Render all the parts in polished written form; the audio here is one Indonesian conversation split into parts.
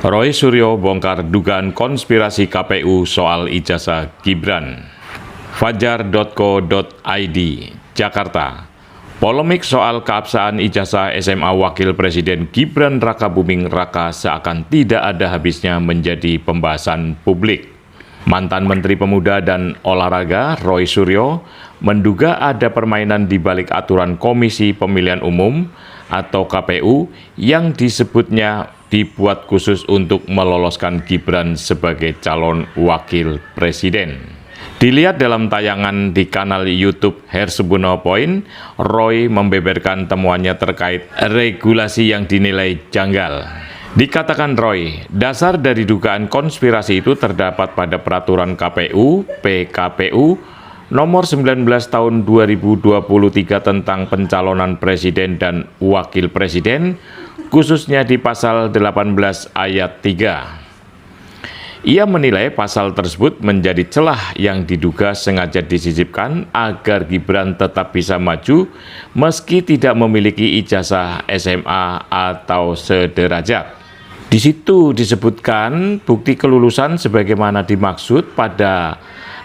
Roy Suryo bongkar dugaan konspirasi KPU soal ijazah Gibran. Fajar.co.id, Jakarta. Polemik soal keabsahan ijazah SMA Wakil Presiden Gibran Rakabuming Raka seakan tidak ada habisnya menjadi pembahasan publik. Mantan Menteri Pemuda dan Olahraga Roy Suryo menduga ada permainan di balik aturan Komisi Pemilihan Umum atau KPU yang disebutnya dibuat khusus untuk meloloskan Gibran sebagai calon wakil presiden. Dilihat dalam tayangan di kanal YouTube Hersubuno Point, Roy membeberkan temuannya terkait regulasi yang dinilai janggal. Dikatakan Roy, dasar dari dugaan konspirasi itu terdapat pada peraturan KPU, PKPU, nomor 19 tahun 2023 tentang pencalonan presiden dan wakil presiden, khususnya di pasal 18 ayat 3. Ia menilai pasal tersebut menjadi celah yang diduga sengaja disisipkan agar Gibran tetap bisa maju meski tidak memiliki ijazah SMA atau sederajat. Di situ disebutkan bukti kelulusan sebagaimana dimaksud pada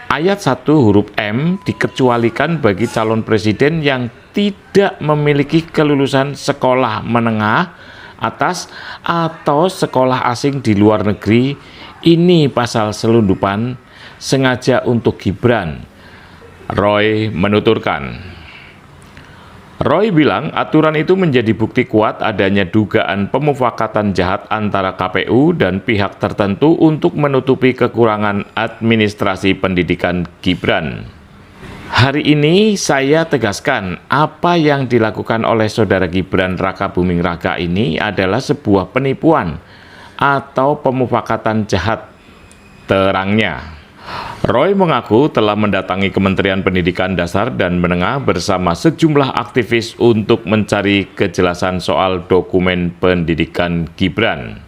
ayat 1 huruf M dikecualikan bagi calon presiden yang tidak memiliki kelulusan sekolah menengah atas atau sekolah asing di luar negeri. Ini pasal selundupan sengaja untuk Gibran. Roy menuturkan. Roy bilang aturan itu menjadi bukti kuat adanya dugaan pemufakatan jahat antara KPU dan pihak tertentu untuk menutupi kekurangan administrasi pendidikan Gibran. Hari ini saya tegaskan apa yang dilakukan oleh saudara Gibran Rakabuming Raka ini adalah sebuah penipuan atau pemufakatan jahat, terangnya. Roy mengaku telah mendatangi Kementerian Pendidikan Dasar dan Menengah bersama sejumlah aktivis untuk mencari kejelasan soal dokumen pendidikan Gibran.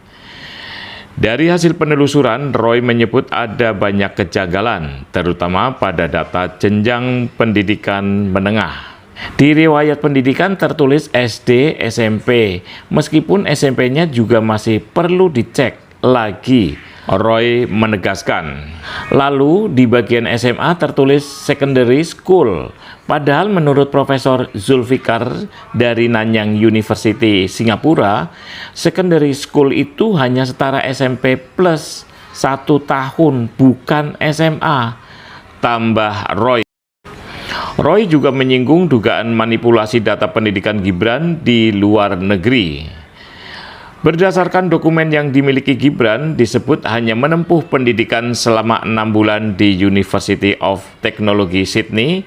Dari hasil penelusuran, Roy menyebut ada banyak kejanggalan, terutama pada data jenjang pendidikan menengah. Di riwayat pendidikan tertulis SD, SMP, meskipun SMP-nya juga masih perlu dicek lagi. Roy menegaskan. Lalu di bagian SMA tertulis secondary school. Padahal menurut Profesor Zulfikar dari Nanyang University Singapura, secondary school itu hanya setara SMP plus 1 tahun, bukan SMA. Tambah Roy. Roy juga menyinggung dugaan manipulasi data pendidikan Gibran di luar negeri. Berdasarkan dokumen yang dimiliki Gibran, disebut hanya menempuh pendidikan selama 6 bulan di University of Technology Sydney,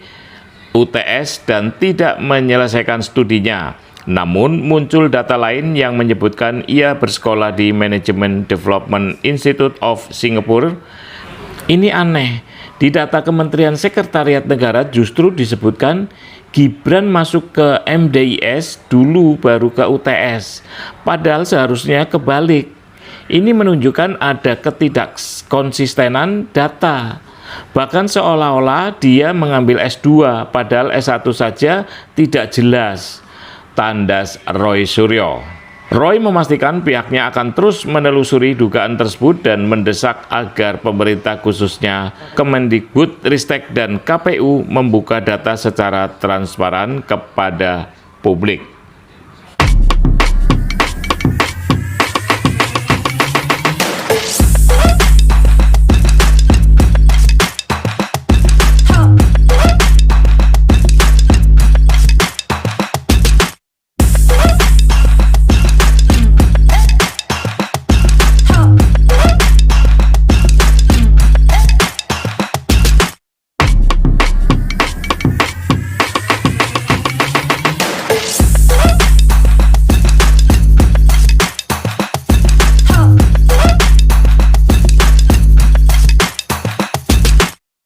UTS, dan tidak menyelesaikan studinya. Namun muncul data lain yang menyebutkan ia bersekolah di Management Development Institute of Singapore. Ini aneh, di data Kementerian Sekretariat Negara justru disebutkan Gibran masuk ke MDIS dulu baru ke UTS, padahal seharusnya kebalik. Ini menunjukkan ada ketidakkonsistenan data. Bahkan seolah-olah dia mengambil S2, padahal S1 saja tidak jelas. Tandas Roy Suryo. Roy memastikan pihaknya akan terus menelusuri dugaan tersebut dan mendesak agar pemerintah khususnya Kemendikbud, Ristek, dan KPU membuka data secara transparan kepada publik.